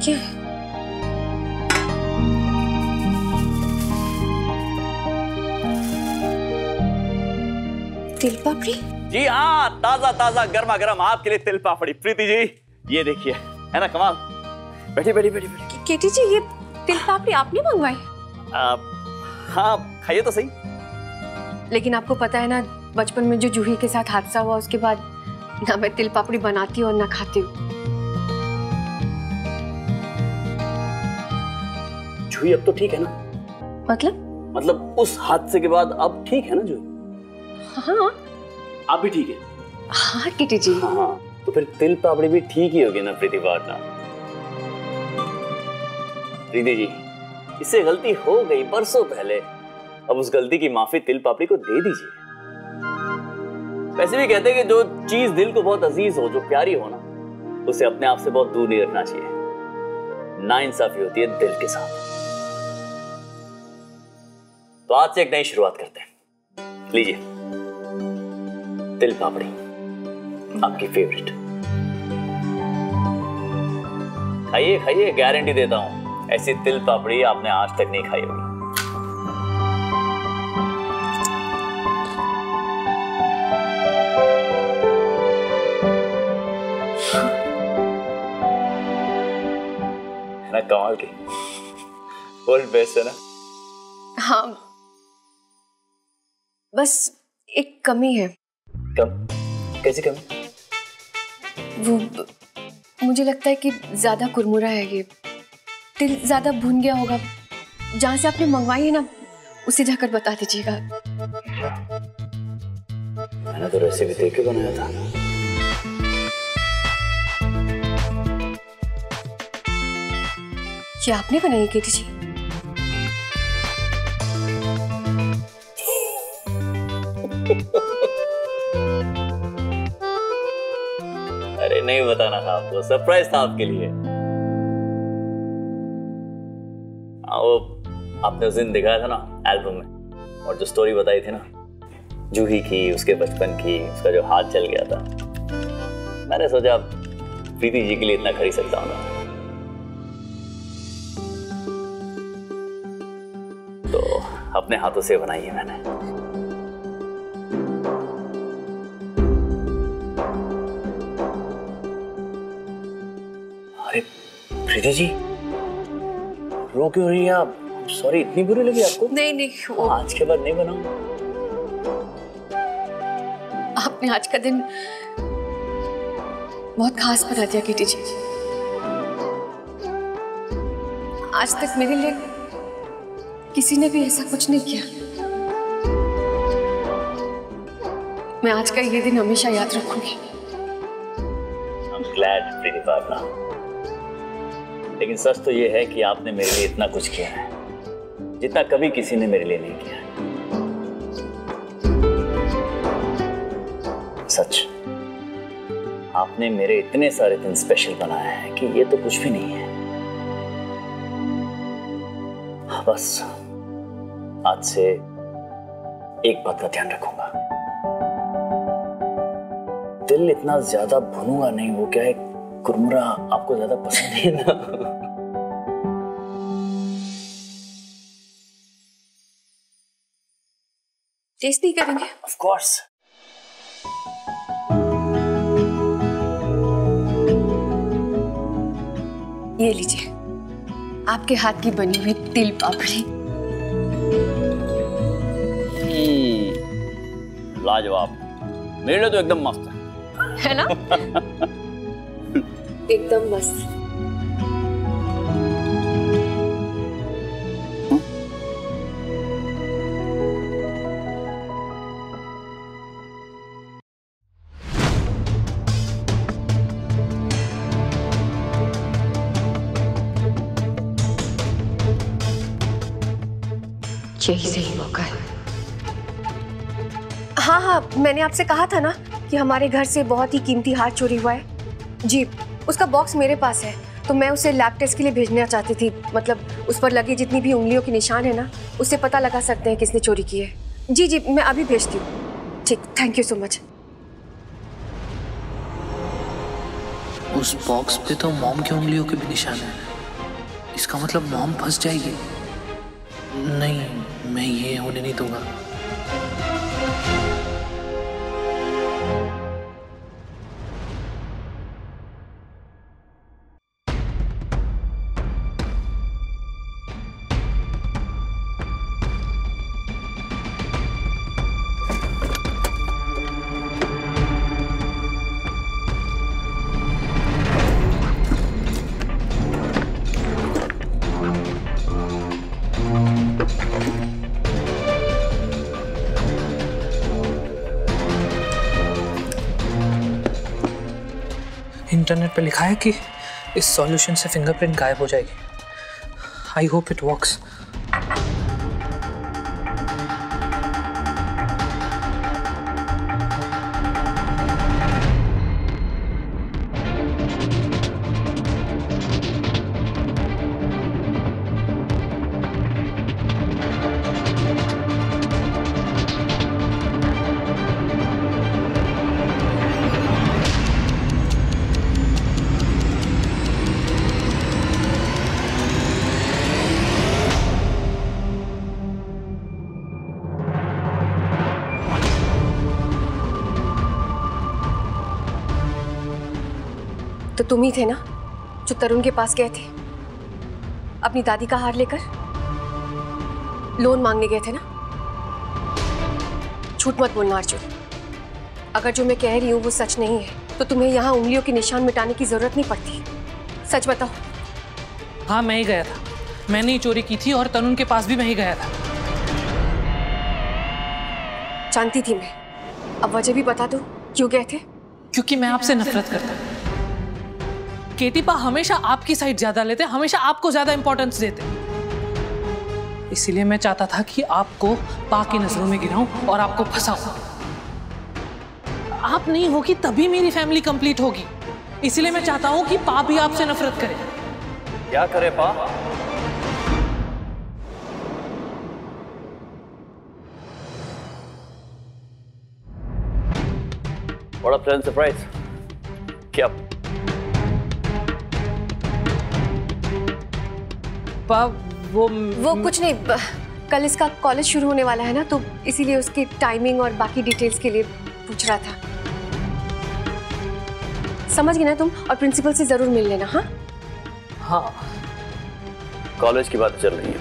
क्या है? तिल पापड़ी? जी हाँ, ताजा ताजा गर्मा गर्म आपके लिए तिल पापड़ी। प्रीति जी ये देखिए, है ना कमाल। बैठी बैठी बैठी बैठी। केटी जी ये तिल पापड़ी आपने मंगवाई? हाँ खाइए तो सही। लेकिन आपको पता है ना, बचपन में जो जूही के साथ हादसा हुआ उसके बाद ना मैं तिल पापड़ी बनाती हूँ और ना खाती हूँ। जूही अब तो ठीक है ना? मतलब उस हादसे के बाद अब ठीक है ना जूही? हाँ। आप भी ठीक है? हाँ केटी जी। हाँ तो फिर तिल पापड़ी भी ठीक ही होगी ना प्रीति पार्टनर। प्रीति जी इससे गलती हो गई बरसों पहले, अब उस गलती की माफी तिल पापड़ी को दे दीजिए। वैसे भी कहते हैं कि जो चीज दिल को बहुत अजीज हो, जो प्यारी हो ना, उसे अपने आप से बहुत दूर नहीं रखना चाहिए। नाइंसाफी होती है दिल के साथ। तो आज से एक नई शुरुआत करते हैं। लीजिए तिल पापड़ी, आपकी फेवरेट। खाइए खाइए, गारंटी देता हूं ऐसी तिल पापड़ी आपने आज तक नहीं खाई होगी। है ना कमाल की, वर्ल्ड बेस्ट है ना? हाँ बस एक कमी है। कम? कैसी कमी? वो मुझे लगता है कि ज्यादा कुरमुरा है ये। तिल ज्यादा भुन गया होगा। जहां से आपने मंगवाई है ना उसे जाकर बता दीजिएगा। मैंने तो रेसिपी देख के बनाया था। ये आपने बनाई केटी जी? अरे नहीं बताना था आपको, सरप्राइज था आपके लिए। वो आपने उस दिन दिखाया था ना एल्बम में, और जो स्टोरी बताई थी ना जूही की, उसके बचपन की, उसका जो हाथ चल गया था, मैंने सोचा प्रीति जी के लिए इतना खरीद सकता हूँ ना, तो अपने हाथों से बनाई है मैंने। अरे प्रीति जी रो क्यों रही है आप? सॉरी, इतनी बुरी लगी आपको? नहीं आज के बाद नहीं बनाऊं। आपने आज का दिन बहुत खास बना दिया केटी जी। आज तक मेरे लिए किसी ने भी ऐसा कुछ नहीं किया। मैं आज का ये दिन हमेशा याद रखूंगी। I'm glad Preeti partner. लेकिन सच तो ये है कि आपने मेरे लिए इतना कुछ किया है जितना कभी किसी ने मेरे लिए नहीं किया है। सच, आपने मेरे इतने सारे दिन स्पेशल बनाए हैं कि ये तो कुछ भी नहीं है। बस आज से एक बात का ध्यान रखूंगा, दिल इतना ज्यादा भुनूंगा नहीं। वो क्या है, कुरमुरा आपको ज्यादा पसंद है ना? टेस्ट नहीं करेंगे? Of course. ये लीजिए आपके हाथ की बनी हुई तिल पापड़ी। लाजवाब, मेरे लिए तो एकदम मस्त है ना? एकदम मस्त। यही सही मौका है। हाँ, मैंने आपसे कहा था ना कि हमारे घर से बहुत ही कीमती हार चोरी हुआ है। जी, उसका बॉक्स मेरे पास है, तो मैं उसे लैब टेस्ट के लिए भेजना चाहती थी। मतलब उस पर लगे जितनी भी उंगलियों के निशान है ना, उससे पता लगा सकते हैं किसने चोरी की है। जी, मैं अभी भेजती हूँ। ठीक, थैंक यू सो मच। उस बॉक्स पे तो मॉम की उंगलियों के भी निशान है। इसका मतलब मॉम फंस जाएगी। नहीं, मैं ये होने नहीं दूंगा। इंटरनेट पे लिखा है कि इस सॉल्यूशन से फिंगरप्रिंट गायब हो जाएगी। I hope it works. तो तुम ही थे ना जो तरुण के पास गए थे अपनी दादी का हार लेकर? लोन मांगने गए थे ना? झूठ मत बोलना अर्जुन। अगर जो मैं कह रही हूँ वो सच नहीं है तो तुम्हें यहाँ उंगलियों के निशान मिटाने की जरूरत नहीं पड़ती। सच बताओ। हाँ, मैं ही गया था। मैंने ही चोरी की थी और तरुण के पास भी मैं ही गया था। जानती थी मैं। अब वजह भी बता दो, क्यों गए थे? क्योंकि मैं आपसे नफरत करता हूँ। केटी पा हमेशा आपकी साइड ज्यादा लेते, हमेशा आपको ज्यादा इंपॉर्टेंस देते। इसीलिए मैं चाहता था कि आपको पा की नजरों में गिराऊं और आपको फंसाऊं। आप नहीं होगी तभी मेरी फैमिली कंप्लीट होगी। इसीलिए मैं चाहता हूं कि पा भी आपसे नफरत करे। क्या करे पा? बड़ा प्लेजेंट सरप्राइज। क्या? पा वो कुछ नहीं। कल इसका कॉलेज शुरू होने वाला है ना, तो इसीलिए उसकी टाइमिंग और बाकी डिटेल्स के लिए पूछ रहा था। समझ गए ना तुम? और प्रिंसिपल से जरूर मिल लेना। हाँ हाँ, कॉलेज की बात चल रही है।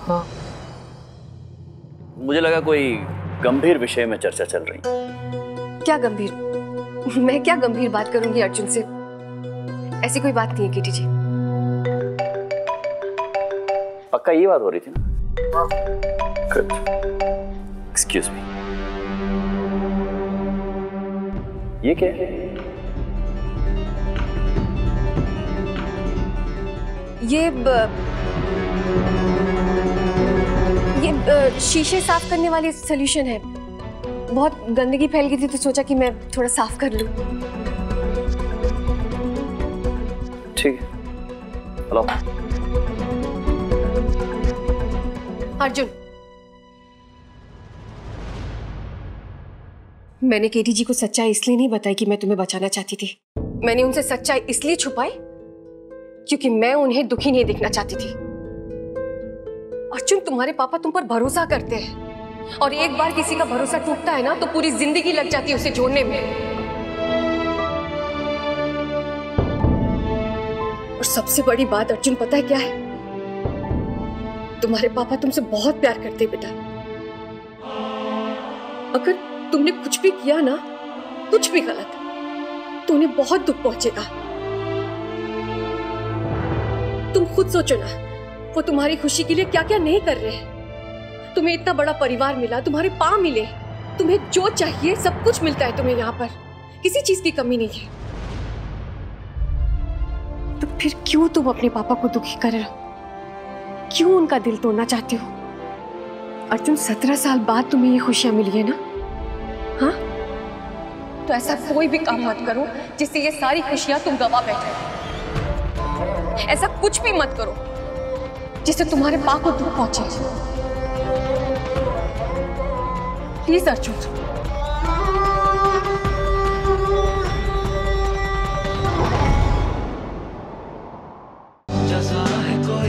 हाँ, मुझे लगा कोई गंभीर विषय में चर्चा चल रही। क्या गंभीर? मैं क्या गंभीर बात करूंगी अर्जुन से? ऐसी कोई बात नहीं है केटी जी। पक्का ये बात हो रही थी ना? गुड। एक्सक्यूज मी, ये क्या है? ये शीशे साफ करने वाली सॉल्यूशन है। बहुत गंदगी फैल गई थी तो सोचा कि मैं थोड़ा साफ कर लूं। ठीक है। हेलो अर्जुन, मैंने केटी जी को सच्चाई इसलिए नहीं बताई कि मैं तुम्हें बचाना चाहती थी। मैंने उनसे सच्चाई इसलिए छुपाई क्योंकि मैं उन्हें दुखी नहीं देखना चाहती थी। अर्जुन, तुम्हारे पापा तुम पर भरोसा करते हैं और एक बार किसी का भरोसा टूटता है ना तो पूरी जिंदगी लग जाती है उसे जोड़ने में। और सबसे बड़ी बात अर्जुन पता है क्या है? तुम्हारे पापा तुमसे बहुत प्यार करते बेटा। अगर तुमने कुछ भी किया ना, कुछ भी गलत, तो उन्हें बहुत दुख पहुंचेगा। तुम खुद सोचो ना, वो तुम्हारी खुशी के लिए क्या क्या नहीं कर रहे हैं। तुम्हें इतना बड़ा परिवार मिला, तुम्हारे पा मिले, तुम्हें जो चाहिए सब कुछ मिलता है तुम्हें। यहाँ पर किसी चीज की कमी नहीं है। तो फिर क्यों तुम अपने पापा को दुखी कर रहे हो? क्यों उनका दिल तोड़ना चाहते हो? अर्जुन, 17 साल बाद तुम्हें ये खुशियां मिली है ना? हाँ, तो ऐसा कोई भी काम मत करो जिससे ये सारी खुशियां तुम गवा बैठे। ऐसा कुछ भी मत करो जिससे तुम्हारे पा को दुख पहुंचे। प्लीज अर्जुन। जैसा है कोई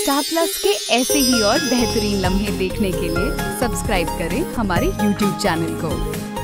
स्टार प्लस के ऐसे ही और बेहतरीन लम्हे देखने के लिए सब्सक्राइब करें हमारे YouTube चैनल को।